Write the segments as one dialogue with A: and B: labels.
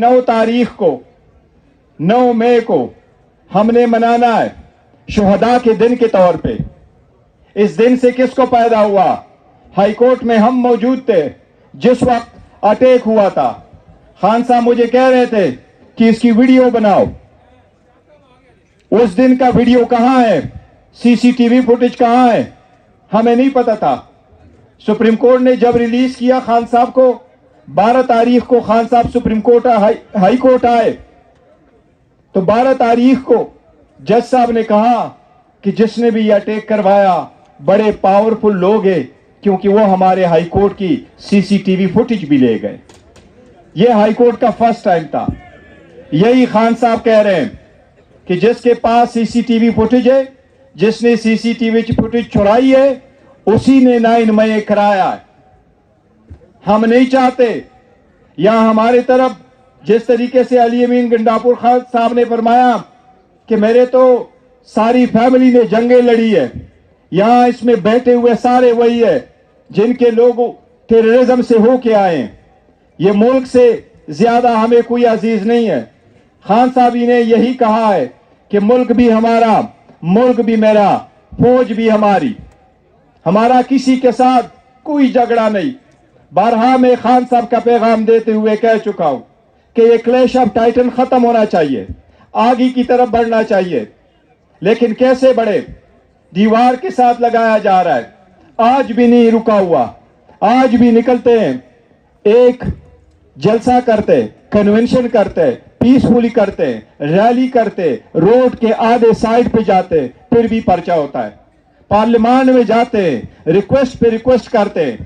A: 9 तारीख को 9 मई को हमने मनाना है शुहदा के दिन के तौर पे। इस दिन से किसको पैदा हुआ? हाई कोर्ट में हम मौजूद थे जिस वक्त अटैक हुआ था। खान साहब मुझे कह रहे थे कि इसकी वीडियो बनाओ। उस दिन का वीडियो कहां है? सीसीटीवी फुटेज कहां है? हमें नहीं पता था। सुप्रीम कोर्ट ने जब रिलीज किया खान साहब को, 12 तारीख को खान साहब सुप्रीम कोर्ट हाई कोर्ट आए, तो 12 तारीख को जज साहब ने कहा कि जिसने भी ये अटैक करवाया बड़े पावरफुल लोग हैं, क्योंकि वो हमारे हाई कोर्ट की सीसीटीवी फुटेज भी ले गए। ये हाई कोर्ट का फर्स्ट टाइम था। यही खान साहब कह रहे हैं कि जिसके पास सीसीटीवी फुटेज है, जिसने सीसीटीवी फुटेज चुराई है, उसी ने 9 मई कराया है। हम नहीं चाहते यहां हमारे तरफ जिस तरीके से अली अमीन गंडापुर खान साहब ने फरमाया कि मेरे तो सारी फैमिली ने जंगें लड़ी है, यहां इसमें बैठे हुए सारे वही है जिनके लोग टेररिज्म से होके आए हैं। ये मुल्क से ज्यादा हमें कोई अजीज नहीं है। खान साहब ने यही कहा है कि मुल्क भी हमारा, मुल्क भी मेरा, फौज भी हमारी। हमारा किसी के साथ कोई झगड़ा नहीं। बारहा में खान साहब का पैगाम देते हुए कह चुका हूं कि ये क्लैश ऑफ टाइटन खत्म होना चाहिए, आगे की तरफ बढ़ना चाहिए। लेकिन कैसे बढ़े? दीवार के साथ लगाया जा रहा है। आज भी नहीं रुका हुआ, आज भी निकलते हैं, एक जलसा करते, कन्वेंशन करते, पीसफुली करते, रैली करते, रोड के आधे साइड पे जाते, फिर भी पर्चा होता है। पार्लियामेंट में जाते, रिक्वेस्ट पे रिक्वेस्ट करते,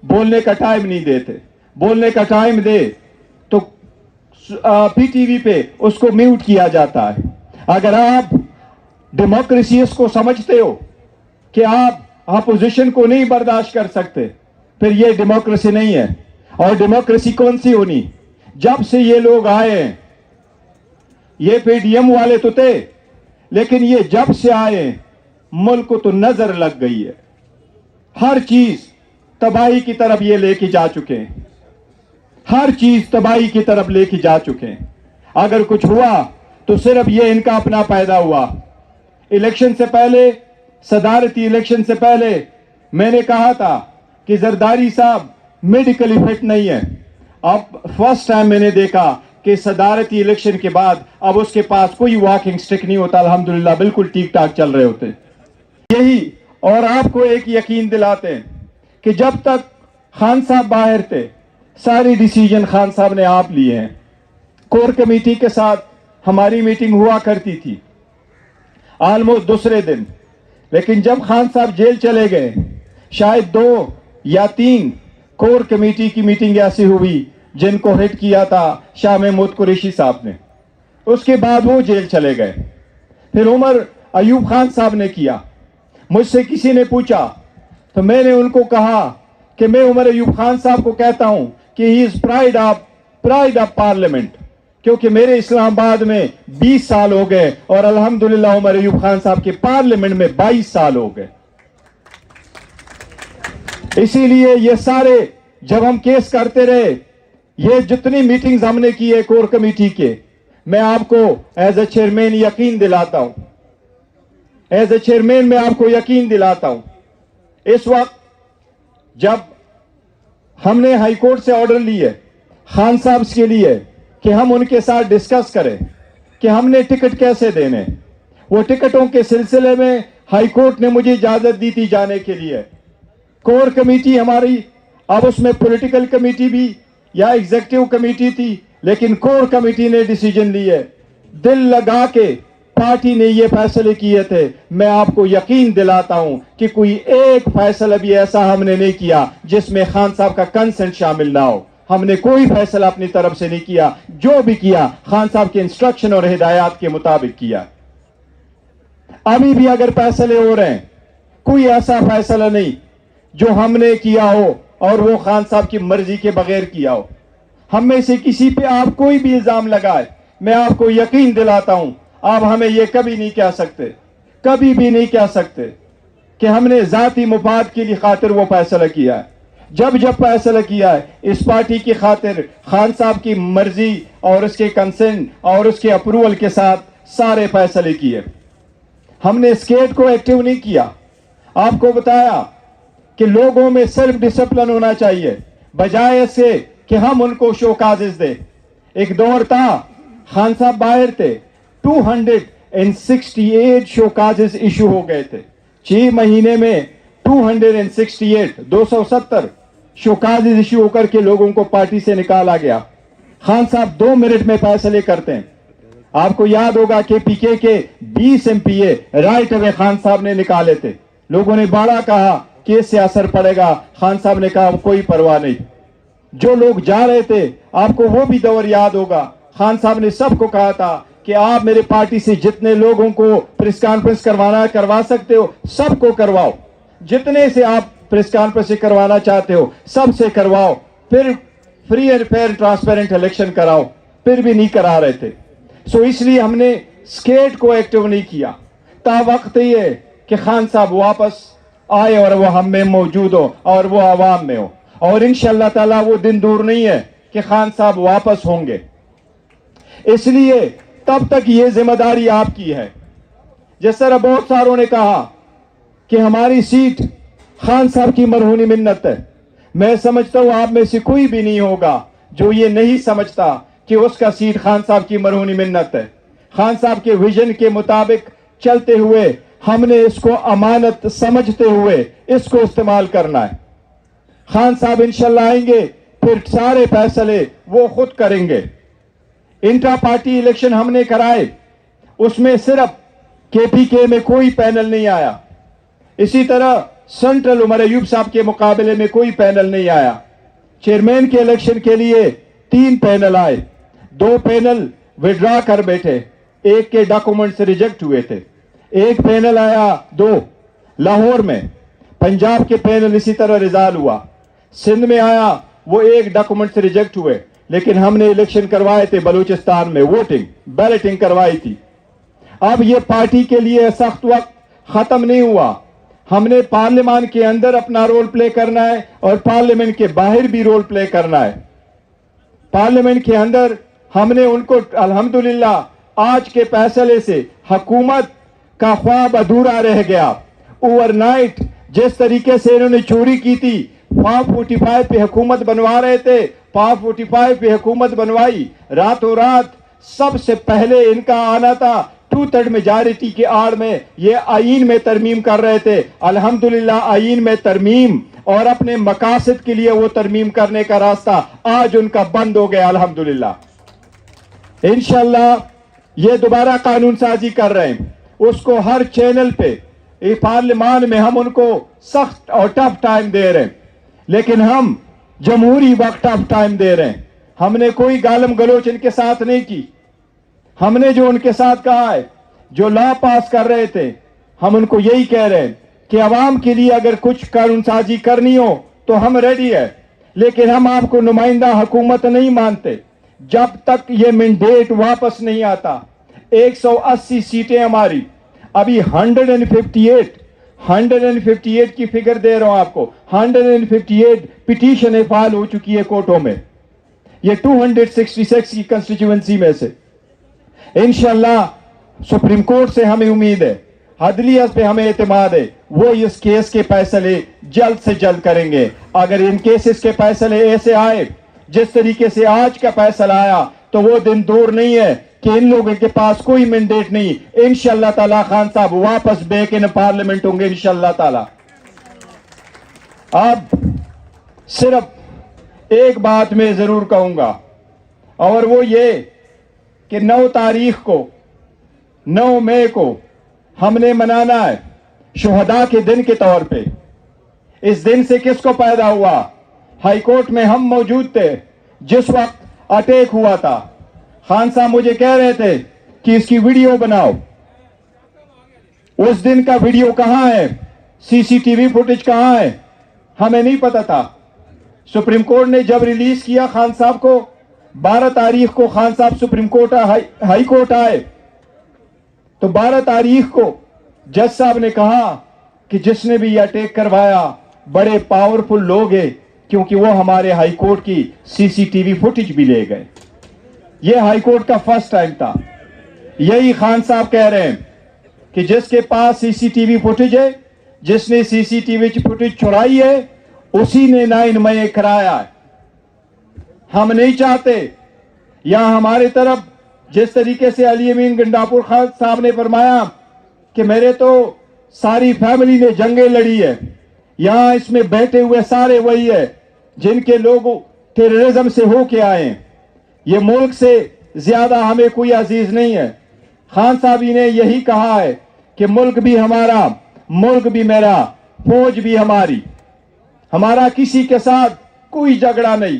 A: बोलने का टाइम नहीं देते। बोलने का टाइम दे तो पीटीवी पे उसको म्यूट किया जाता है। अगर आप डेमोक्रेसी को समझते हो कि आप अपोजिशन को नहीं बर्दाश्त कर सकते, फिर ये डेमोक्रेसी नहीं है। और डेमोक्रेसी कौन सी होनी? जब से ये लोग आए हैं, ये पीडीएम वाले तो थे, लेकिन ये जब से आए मुल्क को तो नजर लग गई है। हर चीज तबाही की तरफ ये लेके जा चुके हैं, हर चीज तबाही की तरफ लेके जा चुके हैं। अगर कुछ हुआ तो सिर्फ ये इनका अपना पैदा हुआ। इलेक्शन से पहले, सदारती इलेक्शन से पहले मैंने कहा था कि जरदारी साहब मेडिकली फिट नहीं है। अब फर्स्ट टाइम मैंने देखा कि सदारती इलेक्शन के बाद अब उसके पास कोई वॉकिंग स्टिक नहीं होता। अल्हम्दुलिल्लाह बिल्कुल ठीक ठाक चल रहे होते। यही, और आपको एक यकीन दिलाते हैं कि जब तक खान साहब बाहर थे, सारी डिसीजन खान साहब ने आप लिए हैं। कोर कमेटी के साथ हमारी मीटिंग हुआ करती थी ऑलमोस्ट दूसरे दिन, लेकिन जब खान साहब जेल चले गए, शायद 2 या 3 कोर कमेटी की मीटिंग ऐसी हुई जिनको हिट किया था शाह महमूद कुरैशी साहब ने। उसके बाद वो जेल चले गए। फिर उमर अयूब खान साहब ने किया। मुझसे किसी ने पूछा तो मैंने उनको कहा कि मैं उमर अयूब खान साहब को कहता हूं कि he is pride of parliament, क्योंकि मेरे इस्लामाबाद में 20 साल हो गए और अल्हम्दुलिल्लाह उमर अयूब खान साहब के पार्लियामेंट में 22 साल हो गए। इसीलिए ये सारे जब हम केस करते रहे, ये जितनी मीटिंग्स हमने की है कोर कमेटी के, मैं आपको एज ए चेयरमैन यकीन दिलाता हूं, एज ए चेयरमैन मैं आपको यकीन दिलाता हूं। इस वक्त जब हमने हाई कोर्ट से ऑर्डर लिए खान साहब के लिए कि हम उनके साथ डिस्कस करें कि हमने टिकट कैसे देने, वो टिकटों के सिलसिले में हाई कोर्ट ने मुझे इजाजत दी थी जाने के लिए। कोर कमेटी हमारी, अब उसमें पॉलिटिकल कमेटी भी या एग्जीक्यूटिव कमेटी थी, लेकिन कोर कमेटी ने डिसीजन लिए, दिल लगा के पार्टी ने ये फैसले किए थे। मैं आपको यकीन दिलाता हूं कि कोई एक फैसला भी ऐसा हमने नहीं किया जिसमें खान साहब का कंसेंट शामिल ना हो। हमने कोई फैसला अपनी तरफ से नहीं किया, जो भी किया खान साहब के इंस्ट्रक्शन और हिदायत के मुताबिक किया। अभी भी अगर फैसले हो रहे हैं, कोई ऐसा फैसला नहीं जो हमने किया हो और वो खान साहब की मर्जी के बगैर किया हो। हम में से किसी पे आप कोई भी इल्जाम लगाए, मैं आपको यकीन दिलाता हूं आप हमें ये कभी नहीं कह सकते, कभी भी नहीं कह सकते कि हमने जाती मुफाद के लिए खातिर वो फैसला किया है। جب جب فیصلہ کیا ہے اس پارٹی کی خاطر خان صاحب کی مرضی اور اس کے کنسنٹ اور اس کے اپروول کے ساتھ سارے فیصلے کیے. ہم نے اسٹیٹ کو ایکٹیو نہیں کیا. آپ کو بتایا کہ لوگوں میں سیلف ڈسپلن ہونا چاہیے بجائے اس سے کہ ہم ان کو شوکازز دیں. ایک دور تھا خان صاحب باہر تھے, 268 شوکازز ایشو ہو گئے تھے 6 مہینے میں. 270 شوکازز ایشو ہو کر کے لوگوں کو پارٹی سے نکالا گیا. خان صاحب 2 منٹ میں فیصلے کرتے ہیں. آپ کو یاد ہوگا کہ پی کے 20 MPA رائٹ اوے خان صاحب نے نکالے تھے. لوگوں نے بڑا کہا کہ اس سے اثر پڑے گا. خان صاحب نے کہا کوئی پرواہ نہیں. جو لوگ جا رہے تھے آپ کو وہ بھی دور یاد ہوگا, خان صاحب نے سب کو کہا تھا کہ آپ میرے پارٹی سے جتنے لوگوں کو پریس کانفرنس کروا سکتے ہو سب کو کرواؤ, جتنے سے آپ پریس کانفرنس کروانا چاہتے ہو سب سے کرواؤ, پھر free and fair transparent election کراؤ. پھر بھی نہیں کرا رہے تھے. اس لیے ہم نے اسٹیٹ کو ایکٹیو نہیں کیا. تا وقت یہ کہ خان صاحب واپس آئے اور وہ ہم میں موجود ہو اور وہ عوام میں ہو, اور انشاءاللہ تعالی وہ دن دور نہیں ہے کہ خان صاحب واپس ہوں گے. اس لیے تب تک یہ ذمہ داری آپ کی ہے. جس طرح بہت ساروں نے کہا کہ ہماری سیٹ خان صاحب کی مرہونی منت ہے, میں سمجھتا ہوں آپ میں سے کوئی بھی نہیں ہوگا جو یہ نہیں سمجھتا کہ اس کا سیٹ خان صاحب کی مرہونی منت ہے. خان صاحب کے ویژن کے مطابق چلتے ہوئے ہم نے اس کو امانت سمجھتے ہوئے اس کو استعمال کرنا ہے. خان صاحب انشاءاللہ آئیں گے, پھر سارے فیصلے وہ خود کریں گے. انٹرا پارٹی الیکشن ہم نے کرائے, اس میں صرف کے میں کوئی پینل نہیں آیا. اسی طرح سینٹرل عمر ایوب صاحب کے مقابلے میں کوئی پینل نہیں آیا. چیئرمین کے الیکشن کے لیے 3 پینل آئے, 2 پینل وڈرا کر بیٹھے, ایک کے ڈاکومنٹس ریجیکٹ ہوئے تھے. ایک پینل آیا 2 لاہور میں, پنجاب کے پینل اسی طرح ریزال ہوا. سندھ میں آیا وہ 1 ڈاکومنٹس ریجیکٹ ہوئے, لیکن ہم نے الیکشن کروائے تھے بلوچستان میں, بیلٹنگ کروائی تھی. اب یہ پارٹی کے لیے سخت وقت ختم نہیں ہوا. ہم نے پارلیمان کے اندر اپنا رول پلے کرنا ہے اور پارلیمنٹ کے باہر بھی رول پلے کرنا ہے. پارلیمنٹ کے اندر ہم نے ان کو الحمدللہ آج کے فیصلے سے حکومت کا خواب ادھورا رہ گیا. اوور نائٹ جس طریقے سے انہوں نے چوری کی تھی, 545 پہ حکومت بنوا رہے تھے, 545 پہ حکومت بنوائی, راتوں رات سب سے پہلے ان کا آنا تھا 2/3 میجارٹی کی آڑ میں یہ آئین میں ترمیم کر رہے تھے. الحمدللہ آئین میں ترمیم اور اپنے مقاصد کے لیے وہ ترمیم کرنے کا راستہ آج ان کا بند ہو گیا. الحمدللہ انشاءاللہ یہ دوبارہ قانون سازی کر رہے ہیں, اس کو ہر چینل پہ پارلیمان میں ہم ان کو سخت اور ٹف ٹائم دے رہے ہیں, لیکن ہم جمہوری وقت ٹف ٹائم دے رہے ہیں. ہم نے کوئی گالم گلوچ ان کے ساتھ نہیں کی. ہم نے جو ان کے ساتھ کہا ہے, جو لا پاس کر رہے تھے, ہم ان کو یہی کہہ رہے ہیں کہ عوام کے لیے اگر کچھ قانون سازی کرنی ہو تو ہم ریڈی ہے, لیکن ہم آپ کو نمائندہ حکومت نہیں مانتے جب تک یہ مینڈیٹ واپس نہیں آتا. 180 سیٹیں ہماری, ابھی 158 کی فگر دے رہا ہوں آپ کو, 158 پٹیشنیں فائل ہو چکی ہے کورٹوں میں, یہ 266 کی کنسٹیچوئنسی میں سے. انشاءاللہ سپریم کورٹ سے ہمیں امید ہے, عدلیہ پہ ہمیں اعتماد ہے, وہ اس کیس کے فیصلے جلد سے جلد کریں گے. اگر ان کیسز کے فیصلے ایسے آئے جس طریقے سے آج کا فیصلہ آیا تو وہ دن دور نہیں ہے کہ ان لوگوں کے پاس کوئی مینڈیٹ نہیں. انشاءاللہ تعالی خان صاحب واپس بیک ان پارلیمنٹ ہوں گے انشاءاللہ تعالی. اب صرف ایک بات میں ضرور کہوں گا, اور وہ یہ کہ 9 مئی کو ہم نے منانا ہے شہداء کے دن کے طور پہ. اس دن سے کس کو پیدا ہوا؟ ہائی کورٹ میں ہم موجود تھے جس وقت اٹیک ہوا تھا. خان صاحب مجھے کہہ رہے تھے کہ اس کی ویڈیو بناؤ. اس دن کا ویڈیو کہاں ہے, CCTV فوٹیج کہاں ہے, ہمیں نہیں پتا تھا. سپریم کورٹ نے جب ریلیز کیا خان صاحب کو, 12 تاریخ کو خان صاحب سپریم کورٹ ہائی کورٹ آئے, تو 12 تاریخ کو جج صاحب نے کہا کہ جس نے بھی یہ اٹیک کروایا بڑے پاورفل لوگ ہیں, क्योंकि वो हमारे हाई कोर्ट की सीसीटीवी फुटेज भी ले गए। ये हाई कोर्ट का फर्स्ट टाइम था। यही खान साहब कह रहे हैं कि जिसके पास सीसीटीवी फुटेज है, जिसने सीसीटीवी फुटेज चुराई है, उसी ने 9 मई कराया है। हम नहीं चाहते यहां हमारे तरफ जिस तरीके से अली अमीन गंडापुर खान साहब ने फरमाया कि मेरे तो सारी फैमिली ने जंगें लड़ी है, यहां इसमें बैठे हुए सारे वही है जिनके लोग टेररिज्म से होके आए हैं। ये मुल्क से ज्यादा हमें कोई अजीज नहीं है। खान साहब ने यही कहा है कि मुल्क भी हमारा, मुल्क भी मेरा, फौज भी हमारी, हमारा किसी के साथ कोई झगड़ा नहीं।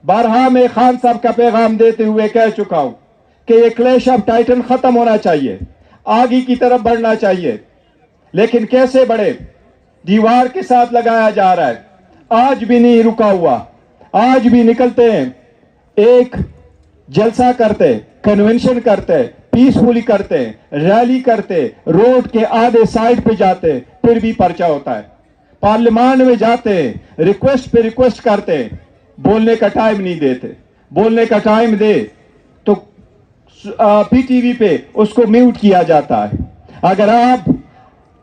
A: बारहा में खान साहब का पैगाम देते हुए कह चुका हूं कि ये क्लैश ऑफ टाइटन खत्म होना चाहिए, आगे की तरफ बढ़ना चाहिए, लेकिन कैसे बढ़े? दीवार के साथ लगाया जा रहा है। आज भी नहीं रुका हुआ, आज भी निकलते हैं, एक जलसा करते, कन्वेंशन करते, पीसफुली करते, रैली करते, रोड के आधे साइड पे जाते, फिर भी पर्चा होता है। पार्लियामेंट में जाते, रिक्वेस्ट पे रिक्वेस्ट करते, बोलने का टाइम नहीं देते। बोलने का टाइम दे तो पीटीवी पे उसको म्यूट किया जाता है। अगर आप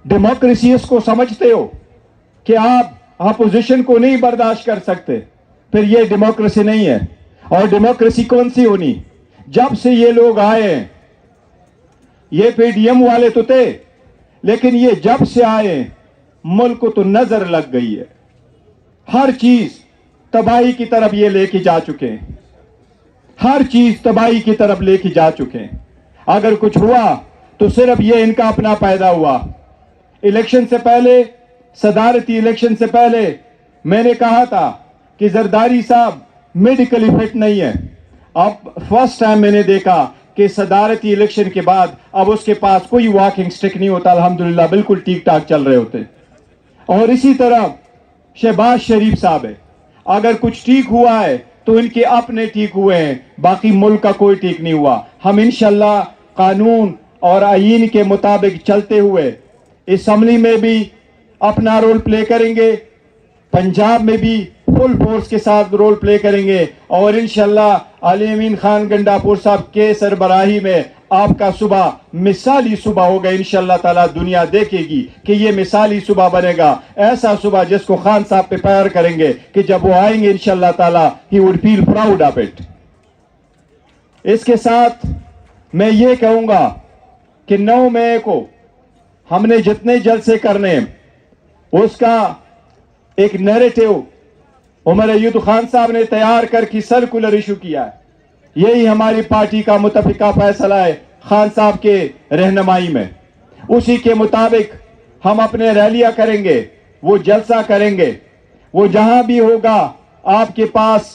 A: डेमोक्रेसी इसको समझते हो कि आप अपोजिशन को नहीं बर्दाश्त कर सकते, फिर ये डेमोक्रेसी नहीं है। और डेमोक्रेसी कौन सी होनी? जब से ये लोग आए हैं, ये पीडीएम वाले तो थे, लेकिन ये जब से आए मुल्क को तो नजर लग गई है। हर चीज तबाही की तरफ ये लेके जा चुके हैं, हर चीज तबाही की तरफ लेके जा चुके हैं। अगर कुछ हुआ तो सिर्फ ये इनका अपना पैदा हुआ। इलेक्शन से पहले, सदारती इलेक्शन से पहले मैंने कहा था कि जरदारी साहब मेडिकली फिट नहीं है। अब फर्स्ट टाइम मैंने देखा कि सदारती इलेक्शन के बाद अब उसके पास कोई वॉकिंग स्टिक नहीं होता, अल्हम्दुलिल्लाह बिल्कुल ठीक ठाक चल रहे होते। और इसी तरह शहबाज शरीफ साहब है, अगर कुछ ठीक हुआ है तो इनके अपने ठीक हुए हैं, बाकी मुल्क का कोई ठीक नहीं हुआ। हम इंशाल्लाह कानून और आईन के मुताबिक चलते हुए असेंबली में भी अपना रोल प्ले करेंगे, पंजाब में भी फुल फोर्स के साथ रोल प्ले करेंगे, और इंशाल्लाह अली अमीन खान गंडापुर साहब के सरबराही में आपका सुबह मिसाली सुबह होगा। इंशाल्लाह ताला दुनिया देखेगी कि ये मिसाली सुबह बनेगा, ऐसा सुबह जिसको खान साहब पे प्यार करेंगे कि जब वो आएंगे इंशाल्लाह ताला he would feel proud of it. इसके साथ मैं ये कहूंगा कि 9 मई को हमने जितने जलसे करने उसका एक नैरेटिव उमर अय्यूब खान साहब ने तैयार करके सर्कुलर इशू किया है। यही हमारी पार्टी का मुतफिका फैसला है खान साहब के रहनुमाई में। उसी के मुताबिक हम अपने रैलियां करेंगे, वो जलसा करेंगे, वो जहां भी होगा आपके पास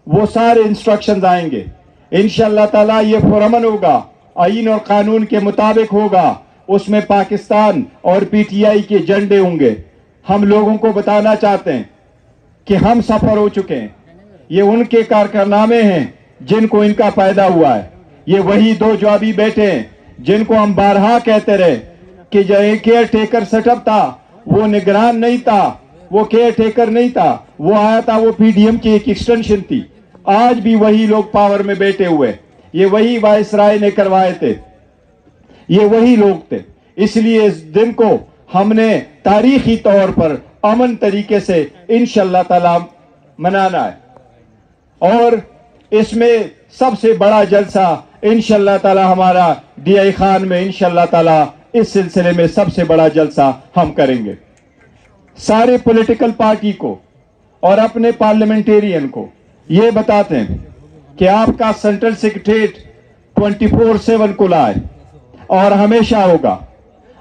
A: वो सारे इंस्ट्रक्शंस आएंगे। इंशाअल्लाह ताला ये पुरअमन होगा, आईन और कानून के मुताबिक होगा, उसमें पाकिस्तान और पीटीआई के झंडे होंगे। हम लोगों को बताना चाहते हैं कि हम सफर हो चुके हैं, ये उनके कारनामे हैं जिनको इनका फायदा हुआ है। ये वही दो जो अभी बैठे हैं जिनको हम बारहा कहते रहे कि जो केयर टेकर सेटअप था वो निगरान नहीं था, वो केयर टेकर नहीं था, वो आया था, वो पीडीएम की एक एक्सटेंशन थी। आज भी वही लोग पावर में बैठे हुए, ये वही वायसराय ने करवाए थे, ये वही लोग थे। इसलिए इस दिन को हमने तारीखी तौर पर अमन तरीके से इंशाअल्लाह ताला मनाना है, और इसमें सबसे बड़ा जलसा इंशाअल्लाह ताला हमारा डीआई खान में इंशाअल्लाह ताला इस सिलसिले में सबसे बड़ा जलसा हम करेंगे। सारे पॉलिटिकल पार्टी को और अपने पार्लियामेंटेरियन को ये बताते हैं कि आपका सेंट्रल सेक्रेटरीट 24/7 खुला है और हमेशा होगा।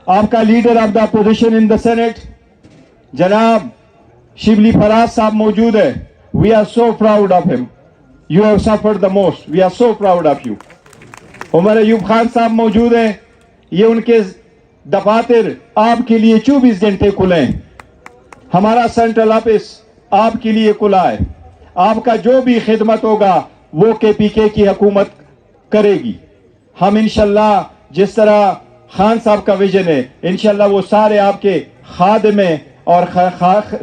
A: आपका leader of the opposition in the senate जनाब शिबली फराज साहब मौजूद है। We are so proud of him, you have suffered the most, we are so proud of you. Umar Ayub Khan साहब मौजूद हैं, ये उनके दफातर आपके लिए 24 घंटे खुले हैं। हमारा सेंट्रल ऑफिस आपके लिए खुला है। आपका जो भी खिदमत होगा वो केपीके की हुकूमत करेगी। हम इंशाल्लाह जिस तरह खान साहब का विजन है, इंशाल्लाह वो सारे आपके खादिम اور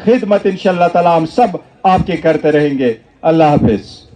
A: خدمت انشاءاللہ تعالی ہم سب آپ کی کرتے رہیں گے. اللہ حافظ.